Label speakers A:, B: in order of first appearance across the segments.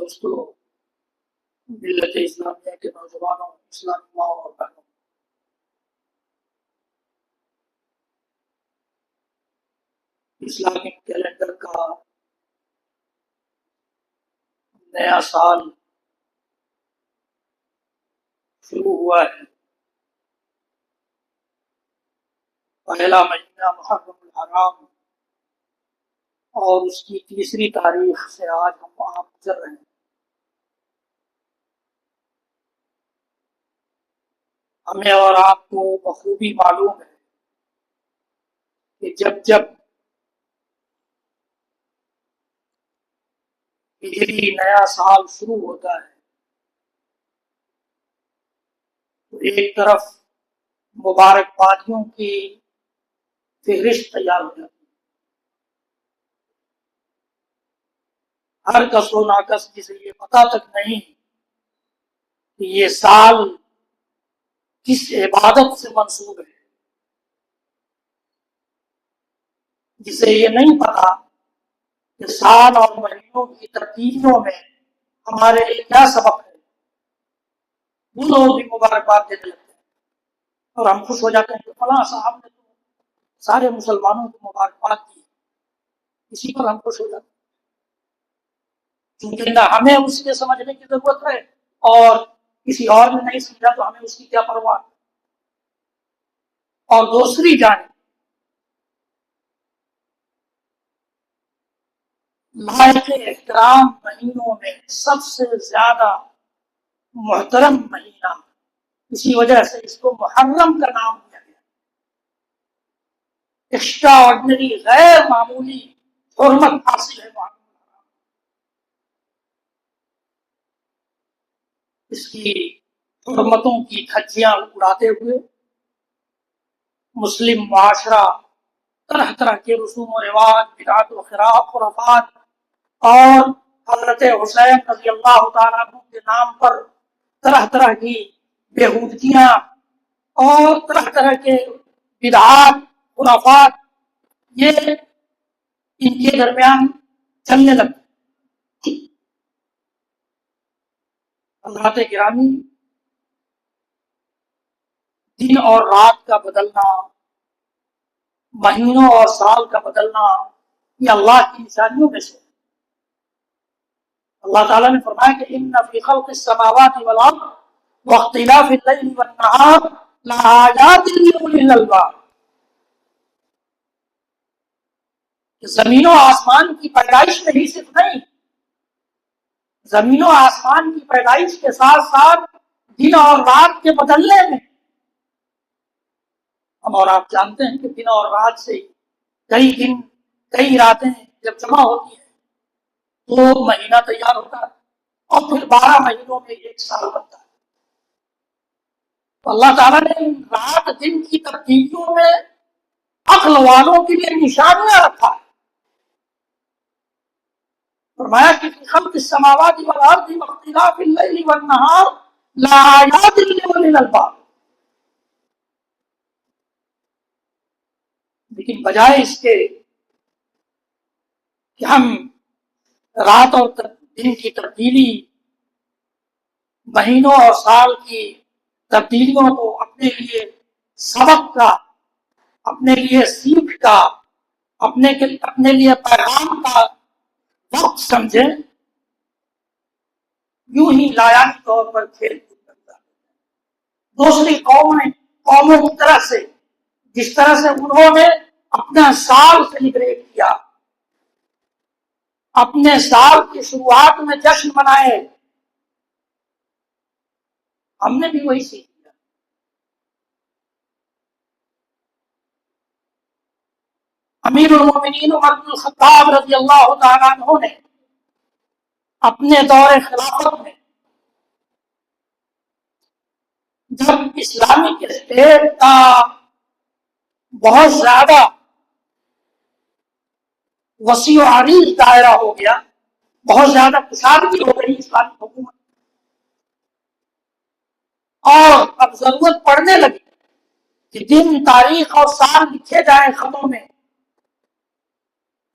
A: دوستو، ملت اسلامیہ کے نوجوانوں، اسلامی ماؤں اور بہنوں، اسلامی کیلنڈر کا نیا سال شروع ہوا ہے۔ پہلا مہینہ محرم الحرام اور اس کی تیسری تاریخ سے آج ہم وہاں گزر رہے ہیں۔ ہمیں اور آپ کو بخوبی معلوم ہے کہ جب ہجری نیا سال شروع ہوتا ہے تو ایک طرف مبارکبادیوں کی فہرست تیار ہو جاتی ہے۔ ہر کس و ناکس جسے یہ پتہ تک نہیں کہ یہ سال کس عبادت سے منسوب ہے، جسے یہ نہیں پتا کہ سال اور مہینوں کی ترتیبوں میں ہمارے لیے کیا سبق ہے، وہ لوگ بھی مبارکباد دینے لگتے ہیں اور ہم خوش ہو جاتے ہیں کہ فلاں صاحب نے تو سارے مسلمانوں کو مبارکباد دی، اسی پر ہم خوش ہو جاتے ہیں، کیونکہ نہ ہمیں اس کے سمجھنے کی ضرورت ہے اور کسی اور نے نہیں سمجھا تو ہمیں اس کی کیا پرواہ۔ اور دوسری جانب لائق احترام مہینوں میں سب سے زیادہ محترم مہینہ، اسی وجہ سے اس کو محرم کا نام دیا گیا۔ ایکسٹرا آرڈنری، غیر معمولی حرمت حاصل ہے محرم۔ اس کی حرمتوں کی دھجیاں اڑاتے ہوئے مسلم معاشرہ طرح طرح کے رسوم و رواج، بدعت و خرافات اور حضرت حسین رضی اللہ تعالیٰ عنہ کے نام پر طرح طرح کی بےہودگیاں اور طرح طرح کے بدعات خرافات یہ ان کے درمیان چلنے لگے۔ حضرات گرامی، دن اور رات کا بدلنا، مہینوں اور سال کا بدلنا، یہ اللہ کی نشانیوں میں سے۔ اللہ تعالیٰ نے فرمایا کہ ان فی خلق السماوات والارض واختلاف اللیل والنہار لآیات لأولی الالباب، کہ زمین و آسمان کی پیدائش میں ہی صرف نہیں، زمین و آسمان کی پیدائش کے ساتھ ساتھ دن اور رات کے بدلنے میں، ہم اور آپ جانتے ہیں کہ دن اور رات سے کئی دن کئی راتیں جب جمع ہوتی ہیں تو مہینہ تیار ہوتا ہے اور پھر 12 مہینوں میں ایک سال بنتا ہے۔ تو اللہ تعالیٰ نے ان رات دن کی تبدیلیوں میں عقل والوں کے لیے نشانیاں رکھا ہے۔ فرمایا کہ فی خلق السماوات والارض واختلاف اللیل والنہار لآیات لأولی الالباب، لیکن بجائے اس کے کہ ہم رات اور دن کی تبدیلی، مہینوں اور سال کی تبدیلیوں کو اپنے لیے سبق کا، اپنے لیے سیکھ کا، اپنے لیے پیغام کا وقت سمجھیں، یوں ہی لایانی طور پر کھیل کود کرتا ہے۔ دوسری قوموں کی طرح سے جس طرح سے انہوں نے اپنا سال سیلیبریٹ کیا، اپنے سال کی شروعات میں جشن منائے، ہم نے بھی وہی سیکھ لیا۔ امیر المومنین عمر بن الخطاب رضی اللہ تعالیٰ عنہ نے اپنے دور خلافت میں جب اسلامک اسٹیٹ کا بہت زیادہ وسیع و عریض دائرہ ہو گیا، بہت زیادہ کشادگی ہو گئی اسلامی حکومت، اور اب ضرورت پڑنے لگی کہ دن، تاریخ اور سال لکھے جائیں خطوں میں،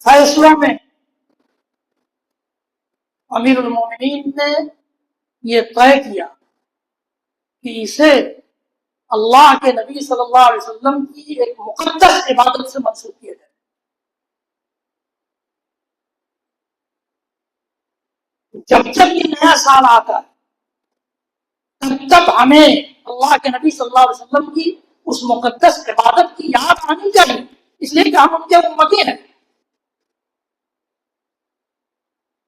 A: فیصلوں میں، امیر المومنین نے یہ طے کیا کہ اسے اللہ کے نبی صلی اللہ علیہ وسلم کی ایک مقدس عبادت سے منسوب کیا جائے. جب جب یہ نیا سال آتا ہے تب تب ہمیں اللہ کے نبی صلی اللہ علیہ وسلم کی اس مقدس عبادت کی یاد آنی چاہیے، اس لیے کہ ہم ان کے امتی ہیں.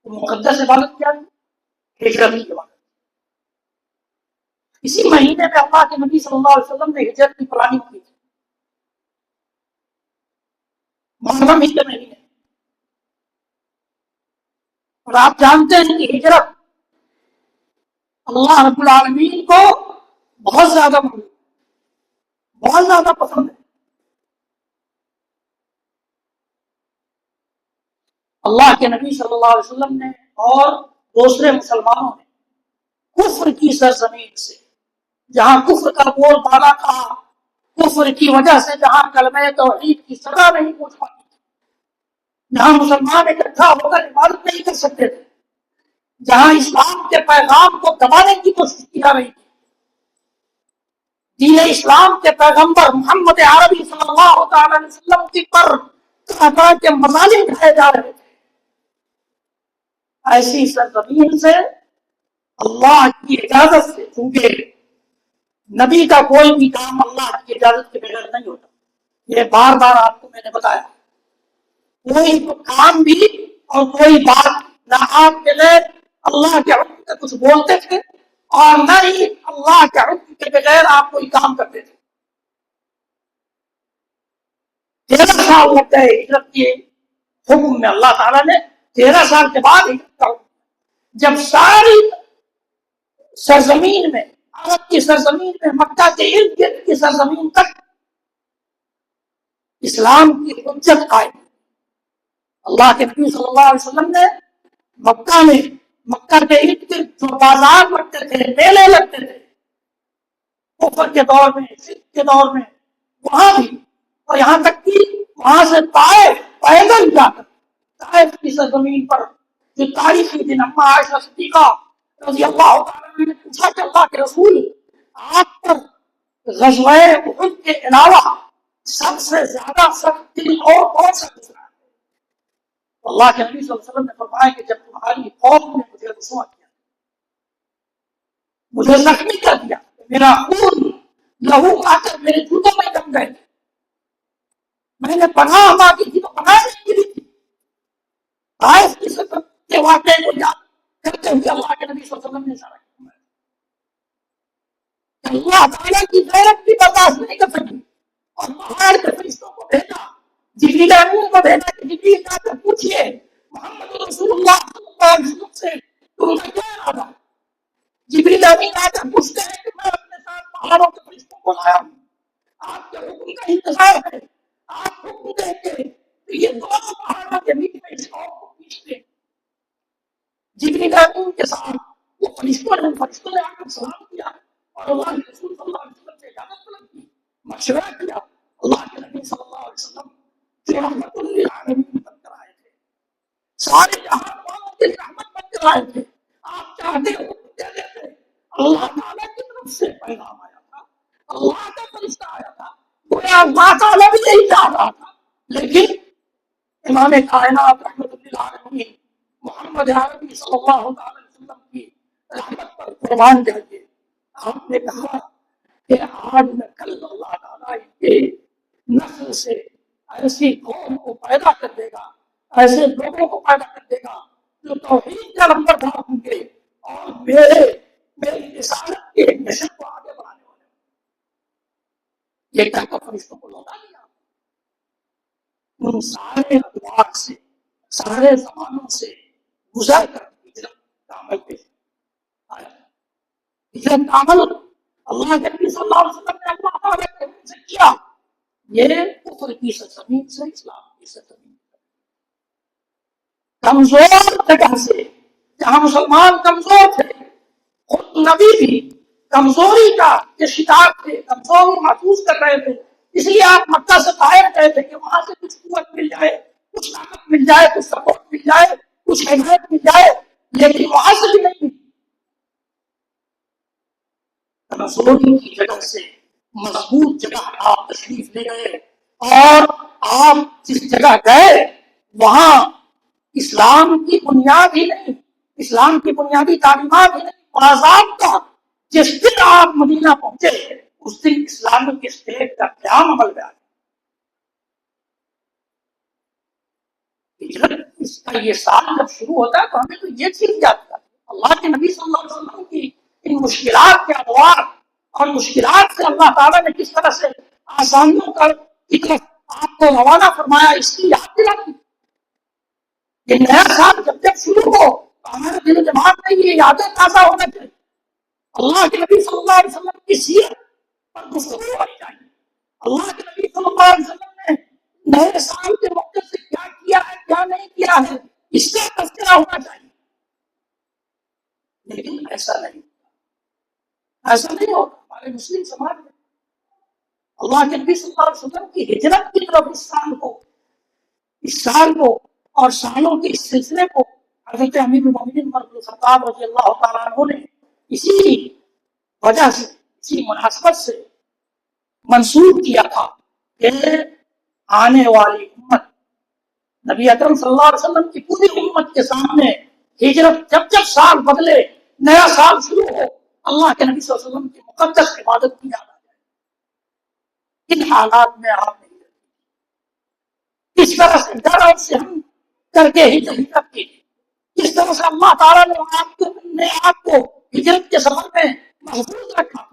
A: مقدس عبادت کیا ہے؟ ہجرت کی عبادت. اسی مہینے میں اللہ کے نبی صلی اللہ علیہ وسلم نے ہجرت کی پلاننگ کی تھی. محرم ہی کے مہینے. اور آپ جانتے ہیں کہ ہجرت اللہ رب العالمین کو بہت زیادہ بہت زیادہ پسند ہے. اللہ کے نبی صلی اللہ علیہ وسلم نے اور دوسرے مسلمانوں نے کفر کی سرزمین سے، جہاں کفر کا بول بالا تھا، کفر کی وجہ سے جہاں کلمہ توحید کی سزا نہیں پہنچ پاتی، جہاں مسلمان اکٹھا ہو کر عبادت نہیں کر سکتے تھے، جہاں اسلام کے پیغام کو دبانے کی کوشش کی جا رہی تھی، دین اسلام کے پیغمبر محمد عربی صلی اللہ تعالی علیہ وسلم کی پر طرح کے مظالم ڈھائے جا رہے تھے، ایسی سرزمین سے اللہ کی اجازت سے، کیونکہ نبی کا کوئی بھی کام اللہ کی اجازت کے بغیر نہیں ہوتا، یہ بار بار آپ کو میں نے بتایا. کوئی کام بھی اور کوئی بات نہ آپ کے بغیر اللہ کے حکم سے کچھ بولتے تھے اور نہ ہی اللہ کے حکم کے بغیر آپ کوئی کام کرتے تھے. 13 سال لگ گئے ہجرت کے حکم میں. اللہ تعالیٰ نے 13 سال کے بعد ہجرت کا حکم، جب ساری سرزمین میں، عرب کی سرزمین میں، مکہ کے ارد گرد کی سرزمین تک اسلام کی حجت قائم. اللہ کے نبی صلی اللہ علیہ وسلم نے مکہ میں، مکہ کے ارد گرد جو بازار لگتے تھے، میلے لگتے تھے، کفر کے دور میں، شرک کے دور میں، وہاں بھی، اور یہاں تک کہ وہاں سے طائف پیدل جا کر طائف کی سرزمین پر جو تاریخی دن اما عائشہ صدیقہ رضی اللہ تعالیٰ نے پوچھا کہ اللہ کے رسول، آپ پر غزوہ احد کے علاوہ سب سے زیادہ سخت دل اور کون سا گزرا ہے؟ اللہ کے نبی صلی اللہ علیہ وسلم نے فرمایا کہ جب تمہاری قوم نے مجھے رسوا کیا، مجھے زخمی کر دیا، میرا خون لہو آ کر میرے جوتوں میں جم گئے، میں نے پناہ مانگی تھی تو پناہ نہیں ملی تھی. طائف کی سرزمین کے واقعے کو یاد کرتے ہوئے اللہ کے نبی صلی اللہ علیہ وسلم نے اشارہ کیا کہ اللہ تعالیٰ کی غیرت بھی برداشت نہیں کر سکی اور باہر کے فرشتوں کو بھیجا، جبریل امین کو بھیجا کہ جبریل جا کر پوچھئے محمد رسول اللہ صلی اللہ علیہ وسلم سے تم کا کیا ارادہ؟ جبریل امین آ کر پوچھتے ہیں کہ میں اپنے ساتھ پہاڑوں کے فرشتوں کو لایا ہوں، آپ کے حکم کا انتظار ہے، آپ حکم دیں گے تو یہ دونوں پہاڑوں کے بیچ میں اس قوم کو کھینچتے. جبریل امین کے ساتھ وہ فرشتوں نے آ کر سلام کیا اور اللہ کے رسول صلی اللہ علیہ وسلم سے اجازت طلب کی، مشورہ کیا. اللہ کے نبی صلی اللہ علیہ وسلم جو رحمت للعالمین بن کر آئے تھے، سارے جہان والوں کے رحمت بن کر آئے تھے، آپ چاہتے ہو دے دیتے. اللہ تعالیٰ کی طرف سے پیغام آیا تھا، اللہ کا فرشتہ آیا تھا، گویا اللہ تعالیٰ بھی یہی چاہ رہا تھا. لیکن امام کائنات رحمت للعالمین محمد عربی صلی اللہ علیہ وسلم کی رحمت پر قربان جائیے، آپ نے کہا کہ آج میں کل اللہ تعالیٰ کے نسل سے ایسی قوم کو پیدا کر دے گا، ایسے لوگوں کو پیدا کر دے گا جو توحید کا نمبر دار ہوں گے اور میری رسالت کے مشن کو آگے بڑھانے والے. یہ کہہ کر فرشتوں کو لوٹا دیا. ان سارے ادوار سے، سارے زمانوں سے گزر کر ہجرت کا عمل پیش آیا. ہجرت کا عمل اللہ کے نبی صلی اللہ علیہ وسلم نے اللہ تعالیٰ کے حکم سے کیا. یہ کفر کی سرزمین سے اسلام کی سرزمین، کمزور جگہ سے، جہاں مسلمان کمزور تھے، خود نبی بھی کمزوری کا شکار تھے، کمزوری محسوس کر رہے تھے، اس لیے آپ مکہ سے باہر گئے تھے کہ وہاں سے کچھ قوت مل جائے، کچھ طاقت مل جائے، کچھ سپورٹ مل جائے، کچھ حمایت مل جائے. لیکن وہاں سے بھی نہیں، رسول کی جگہ سے مضبوط جگہ آپ تشریف لے گئے، اور آپ جس جگہ گئے وہاں اسلام کی بنیاد ہی نہیں، اسلام کی بنیادی تعلیمات ہی نہیں، آزاد کا جس دن آپ مدینہ پہنچے اس دن اسلامک اسٹیٹ کا قیام عمل میں آیا۔ اس کا یہ سال جب شروع ہوتا ہے تو ہمیں تو یہ چیز جاتا ہے اللہ کے نبی صلی اللہ علیہ وسلم کی ان مشکلات کے ادوار اور مشکلات سے اللہ تعالیٰ نے کس طرح سے آسانیوں کی طرف آپ کو روانہ فرمایا، اس کی یاد دلاتی۔ یہ نیا سال جب جب شروع ہو تو ہمارے دل و دماغ میں یہ یادیں تازہ ہونا چاہیے، اللہ کے نبی صلی اللہ علیہ وسلم کی سیرت پر گفتگو ہونی چاہیے، اللہ کے نبی صلی اللہ علیہ وسلم نے نئے سال کے موقع سے کیا کیا ہے کیا نہیں کیا ہے اس کا تذکرہ ہونا چاہیے، لیکن ایسا نہیں ہوتا ہمارے مسلم سماج میں۔ اللہ کے نبی صلی اللہ علیہ وسلم کی ہجرت کی طرف اس سال کو اور سالوں کے اس سلسلے کو حضرت امیر المومنین عمر بن الخطاب رضی اللہ تعالیٰ عنہ نے اسی وجہ سے، اسی مناسبت سے منسوخ کیا تھا کہ آنے والی امت، نبی اکرم صلی اللہ علیہ وسلم کی پوری امت کے سامنے ہجرت جب جب سال بدلے، نیا سال شروع ہو، اللہ کے نبی صلی اللہ علیہ وسلم کی مقدس عبادت کی جانا ہے۔ ان حالات میں آپ نے اس طرح سے ڈر اور سہم کر کے ہجرت کی، اس طرح سے اللہ تعالیٰ نے آپ کو ہجرت کے سفر میں محفوظ رکھا،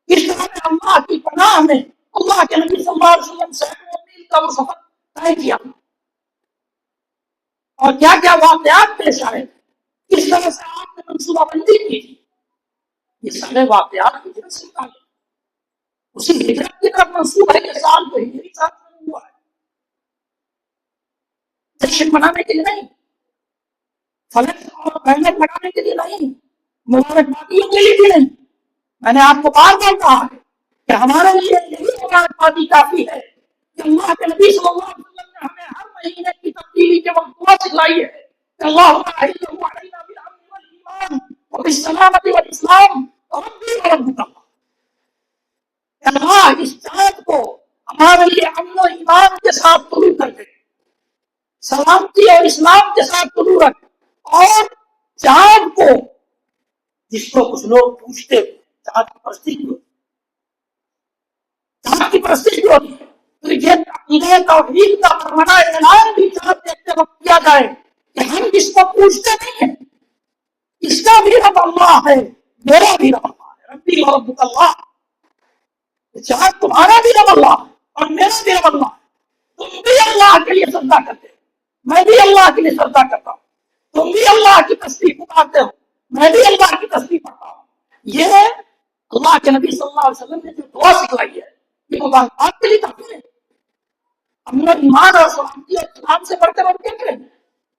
A: اس طرح سے اللہ کی پناہ میں اللہ کے نبی صلی اللہ علیہ وسلم سینکڑوں میل کا وہ سفر طے کیا، اور کیا کیا واقعات پیش آئے، کس طرح سے آپ نے منصوبہ بندی کی تھی، یہ سارے واقعات ہجرت سے تعلق، اسی ہجرت کی طرف منصوبہ ہے کہ سال کو ہجری سال شروع ہوا ہے، جشن منانے کے لیے نہیں، فلک اور بینر لگانے کے لیے نہیں، مبارکبادیوں کے لیے بھی نہیں۔ میں نے آپ کو بار بار کہا ہے کہ ہمارے لیے یہی مبارکبادی کافی ہے کہ اللہ کے نبی صلی اللہ علیہ وسلم نے ہمیں ہر مہینے کی تبدیلی کے وقت دعا سکھلائی ہے کہ اللہم اعِنْهُ عَلَيْنَا بِالْأَمْنِ وَالْإِيمَانِ وَبِالسَّلَامَةِ وَالْإِسْلَامِ رَبِّي وَرَبُّكَ اللہ اس چاند کو ہمارے لیے امن و ایمان کے ساتھ طلوع کر دے، سلامتی اور اسلام کے ساتھ طلوع رکھ، اور چاند کو جس کو کچھ لوگ پوچھتے ہیں چاند کی پرستی کیوں، چاند کی پرستی کیوں ہوتی ہے، تو یہ عقیدہ توحید کا فرمانا اعلان بھی چاند دیکھتے وقت کیا جائے کہ ہم جس کو پوچھتے نہیں ہیں اس کا بھی رب اللہ ہے، میرا بھی رب اللہ ہے، ربی وربک اللہ، چاند تمہارا بھی رب اللہ اور میرا بھی رب اللہ، تم بھی اللہ کے لیے سجدہ کرتے ہو، میں بھی اللہ کے لیے سجدہ کرتا ہوں، تم بھی اللہ کی تسبیح پکارتے ہو، میں بھی اللہ کی تسبیح پڑھتا ہوں۔ یہ اللہ کے نبی صلی اللہ علیہ وسلم نے جو دعا سکھلائی ہے یہ مبارکباد کے لیے کافی ہے۔ ہم نے ایمان اور سلامتی اور اسلام سے بڑھ کر اور کیا کریں،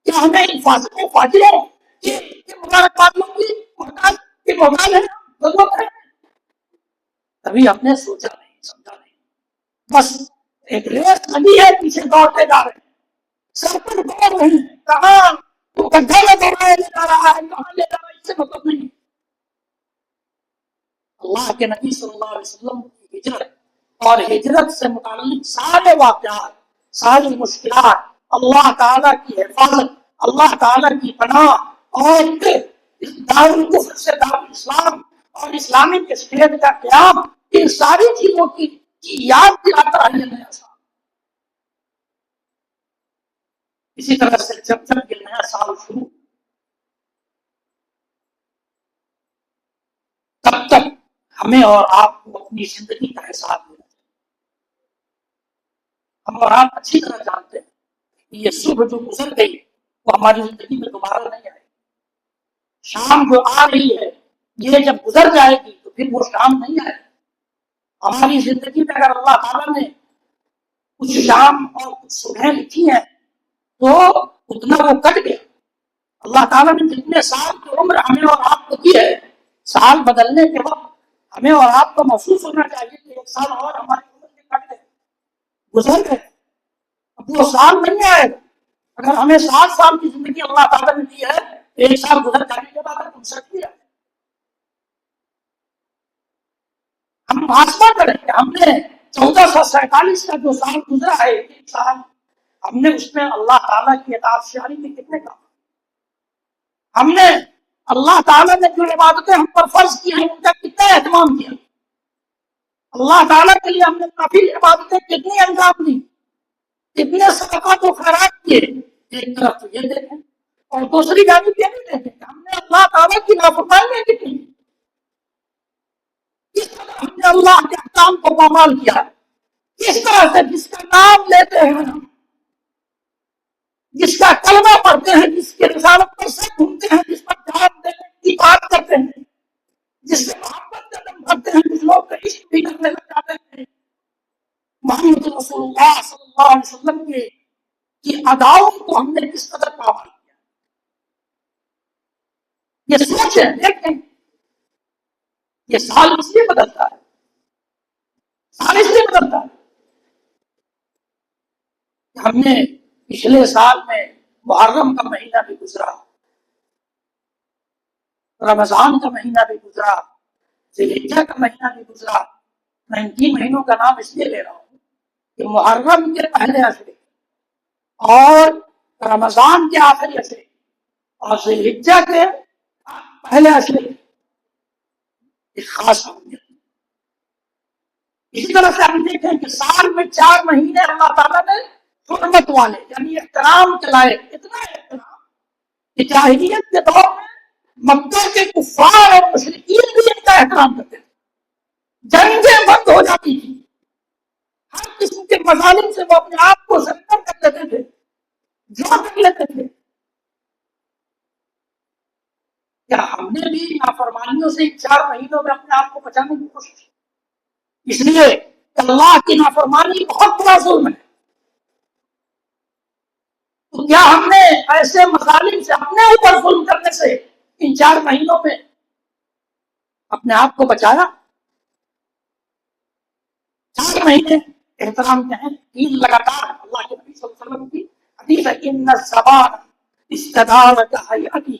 A: کیا ہمیں ان فاسقوں فاجروں کے مبارکبادوں کی محتاج کی محتاج ہے، ضرورت ہے؟ کبھی ہم نے سوچا نہیں، سمجھا نہیں، بس ایک ریس لگی ہے، پیچھے دوڑتے جا رہے ہیں، سر پر دوڑ رہے ہیں، کہاں تو گڈھے میں دوڑا لے جا رہا ہے، کہاں لے جا رہا ہے، اس سے مطلب نہیں۔ اللہ کے نبی صلی اللہ علیہ وسلم کی ہجرت اور ہجرت سے متعلق سارے واقعات، ساری مشکلات، اللہ تعالیٰ کی حفاظت، اللہ تعالیٰ کی پناہ، اور دارالکفر سے دارالاسلام اور اسلامک اسٹیٹ کا قیام، ان ساری چیزوں کی یاد دلاتا ہے یہ نیا سال۔ اسی طرح سے جب جب یہ نیا سال شروع تب تک ہمیں اور آپ کو اپنی زندگی کا احساس ہونا چاہیے۔ ہم اور آپ اچھی طرح جانتے ہیں کہ یہ صبح جو گزر گئی وہ ہماری زندگی میں دوبارہ نہیں آئے گی، شام جو آ رہی ہے یہ جب گزر جائے گی تو پھر وہ شام نہیں آئے گی۔ ہماری زندگی میں اگر اللہ تعالیٰ نے کچھ شام اور کچھ صبح لکھی ہیں تو اتنا وہ کٹ گیا۔ اللہ تعالیٰ نے جتنے سال کی عمر ہمیں اور آپ کو دی ہے، سال بدلنے کے وقت ہمیں اور آپ کو محسوس ہونا چاہیے کہ ایک سال اور ہماری عمر کے کٹ گئے، گزر گئے، اب وہ سال نہیں آئے گا۔ اگر ہمیں 7 سال کی زندگی اللہ تعالیٰ نے دی ہے ایک سال گزر جانے کے بعد تم سک دیا ہم محاسبہ کریں کہ ہم نے 1447 کا جو سال گزرا ہے ایک سال ہم نے اس میں اللہ تعالیٰ کی اطاعت شعاری میں کتنے کام ہم نے اللہ تعالیٰ نے جو عبادتیں ہم پر فرض کی ہیں ان کا کتنا اہتمام کیا اللہ تعالیٰ کے لیے ہم نے کافی عبادتیں کتنی انجام دی کتنے صدقات و خیرات کیے ایک طرف تو یہ دیکھیں اور دوسری جانب یہ بھی دیکھیں کہ ہم نے اللہ تعالیٰ کی نافرمانی کتنی کس طرح ہم نے اللہ کے احکام کو پامال کیا کس طرح سے جس کا نام لیتے ہیں ہم جس کا کلمہ پڑھتے ہیں جس کے رسالت پر سب گھومتے ہیں جس پر جان دینے کی بات کرتے ہیں جس سے محبت کا دم بھرتے ہیں جس لوگ کا عشق بھی کرنے لگ جاتے ہیں محمد رسول اللہ صلی اللہ علیہ وسلم کی اداؤں کو ہم نے کس قدر پامال کیا یہ سوچیں دیکھیں یہ سال اس لیے بدلتا ہے سال اس لیے بدلتا ہے ہم نے پچھلے سال میں محرم کا مہینہ بھی گزرا رمضان کا مہینہ بھی گزرا ذوالحجہ کا مہینہ بھی گزرا میں ان 3 مہینوں کا نام اس لیے لے رہا ہوں کہ محرم کے پہلے اشرے اور رمضان کے آخری اشرے اور ذوالحجہ کے پہلے اشرے ایک خاص اہمیت اسی طرح سے ہم دیکھیں کہ سال میں 4 مہینے اللہ تعالیٰ نے حرمت والے یعنی احترام کے لائق اتنا احترام کہ جاہلیت کے دور میں مکہ کے کفار اور مشرکین بھی ان کا احترام کرتے تھے جنگیں بند ہو جاتی تھی ہر قسم کے مظالم سے وہ اپنے آپ کو سرکر کر لیتے تھے جو کر لیتے تھے کیا ہم نے بھی نافرمانیوں سے 4 مہینوں میں اپنے آپ کو بچانے کی کوشش کی اس لیے اللہ کی نافرمانی بہت بڑا ظلم ہے تو کیا ہم نے ایسے مظالم سے اپنے اوپر ظلم کرنے سے ان 4 مہینوں میں اپنے آپ کو بچایا 4 مہینے احترام کے ہیں 3 لگاتار اللہ کے نبی صلی اللہ علیہ وسلم کی حدیث ہے ان الزبان استدار کہیاتی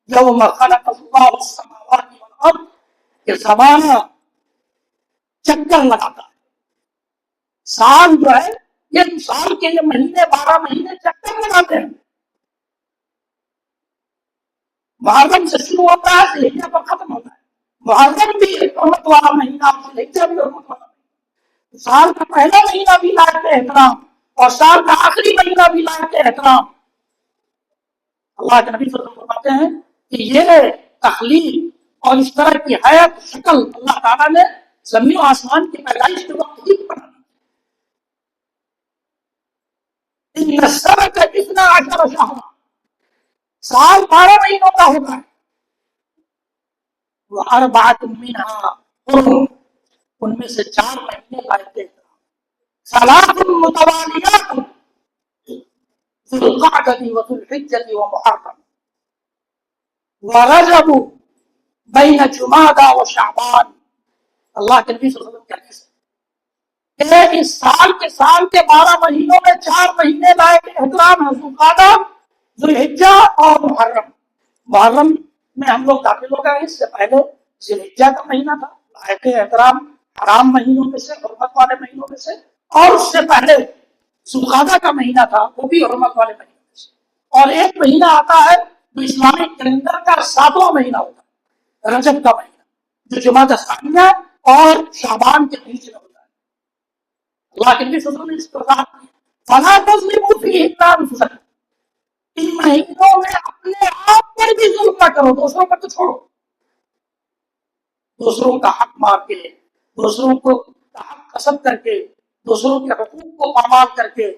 A: یوم خلق اللہ السماوات والارض کہ زمانہ چکر لگاتا ہے سال جو ہے یہ سال کے یہ مہینے 12 مہینے چکر لگاتے ہیں محرم سے شروع ہوتا ہے ذوالحجہ پر ختم ہوتا ہے محرم بھی حرمت والا مہینہ ذوالحجہ بھی حرمت والا مہینہ سال کا پہلا مہینہ بھی لائق احترام اور سال کا آخری مہینہ بھی لائق احترام اللہ کے نبی صلی اللہ علیہ وسلم فرماتے ہیں کہ یہ تخلیق اور اس طرح کی حیات شکل اللہ تعالیٰ نے زمین و آسمان کی پیدائش کے وقت ہی بنا ان السنۃ اثنا عشر شہرا سال 12 مہینوں کا ہوتا ہے واربعۃ منھا حرم ان میں سے 4 مہینے لائق احترام ثلاث متوالیات ذو القعدۃ وذو الحجۃ ومحرم ورجب بین جمادی و شعبان اللہ کے نبی صلی اللہ علیہ وسلم کہتے ہیں کہ اس سال کے 12 مہینوں میں 4 مہینے لائق احترام ہے ذوالقعدہ ذوالحجہ اور محرم محرم میں ہم لوگ داخل ہو گئے اس سے پہلے ذوالحجہ کا مہینہ تھا لائق احترام حرام مہینوں میں سے حرمت والے مہینوں میں سے اور اس سے پہلے ذوالقعدہ کا مہینہ تھا وہ بھی حرمت والے مہینوں میں سے اور ایک مہینہ آتا ہے جو اسلامی کیلنڈر کا 7واں مہینہ ہوتا ہے رجب کا مہینہ جو جمادی ثانیہ اور شعبان کے بیچ میں ہوتا ہے اللہ کے نبی صلی اللہ علیہ وسلم نے اس پر کہا فلا تظلموا فیہن انفسکم ان مہینوں میں اپنے آپ پر بھی ظلم نہ کرو دوسروں پر تو چھوڑو دوسروں کا حق مار کے دوسروں کو حق قسم کر کے دوسروں کے حقوق کو پامال کر کے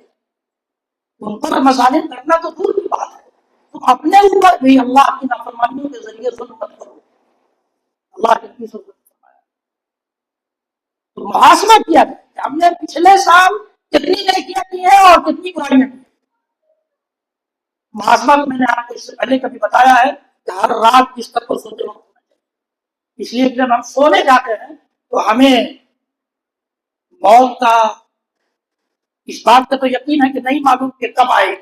A: ان پر مظالم کرنا تو دور کی بات ہے تم اپنے اوپر بھی اللہ کی نافرمانیوں کے ذریعے ظلم مت کرو اللہ کے نبی صلی اللہ علیہ وسلم تو محاسبہ کیا جائے کہ ہم نے پچھلے سال کتنی نیکیاں کی ہیں اور کتنی برائیاں کی محاسبہ میں نے آپ کو اس سے پہلے کبھی بتایا ہے کہ ہر رات بستر پر سوتے وقت ہونا چاہیے اس لیے جب ہم سونے جاتے ہیں تو ہمیں موت کا اس بات کا تو یقین ہے کہ نہیں معلوم کہ کب آئے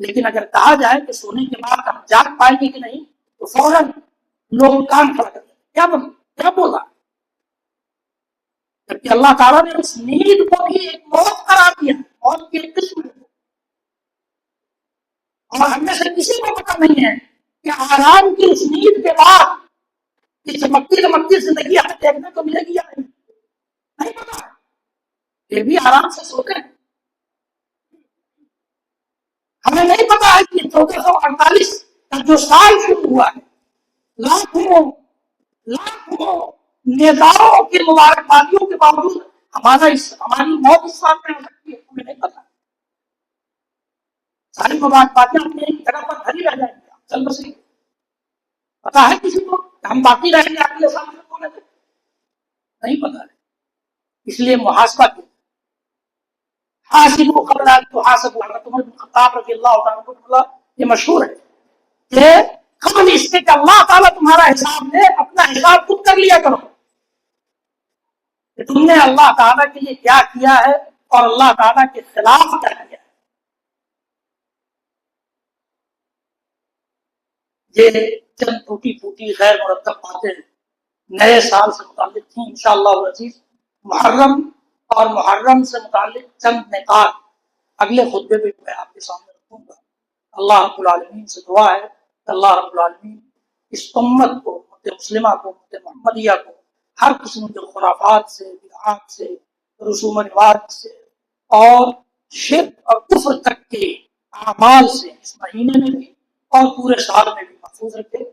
A: لیکن اگر کہا جائے کہ سونے کے بعد ہم جاگ پائیں گے کہ نہیں تو فوراً لوگ کام کھڑا کر دیں کیا بولا، جبکہ اللہ تعالیٰ نے اس نیند کو بھی ایک موت قرار دیا، موت کی ایک قسم ہے، اور ہم میں سے کسی کو پتہ نہیں ہے کہ آرام کی اس نیند کے بعد کہ چمکتی زندگی ہمیں دیکھنے کو ملے گی یا نہیں پتا، یہ بھی آرام سے سوتے ہیں۔ ہمیں نہیں پتا ہے کہ 1448 کا جو سال شروع ہوا ہے، لاکھوں نیتاؤں کی مبارکبادیوں کے باوجود ہماری موت اس سال میں ہو سکتی ہے، ہمیں نہیں پتا، ساری مبارکبادیاں اپنی ایک جگہ پر دھری رہ جائیں گی، چل بسیں گے، پتا ہے کسی کو ہم باقی رہیں گے اگلے سال میں ہونے سے؟ نہیں پتا ہے، اس لیے محاسبہ کی حاسبوا قبل ان تحاسبوا، حضرت عمر بن خطاب رضی اللہ تعالیٰ عنہ، یہ مشہور ہے کہ قبل اس کے کہ اللہ تعالیٰ تمہارا حساب لے اپنا حساب خود کر لیا کرو کہ تم نے اللہ تعالیٰ کے لیے کیا کیا ہے اور اللہ تعالیٰ کے خلاف کیا کیا ہے۔ یہ چند ٹوٹی پھوٹی غیر مرتب باتیں نئے سال سے متعلق تھیں، انشاءاللہ العزیز محرم اور محرم سے متعلق چند نکات اگلے خطبے میں میں آپ کے سامنے رکھوں گا۔ اللہ رب العالمین سے دعا ہے کہ اللہ رب العالمین اس امت کو، امت مسلمہ کو، امت محمدیہ کو ہر قسم کے خرافات سے، بدعات سے، رسوم و رواج سے اور شرک اور کفر تک کے اعمال سے اس مہینے میں بھی اور پورے سال میں بھی محفوظ رکھے۔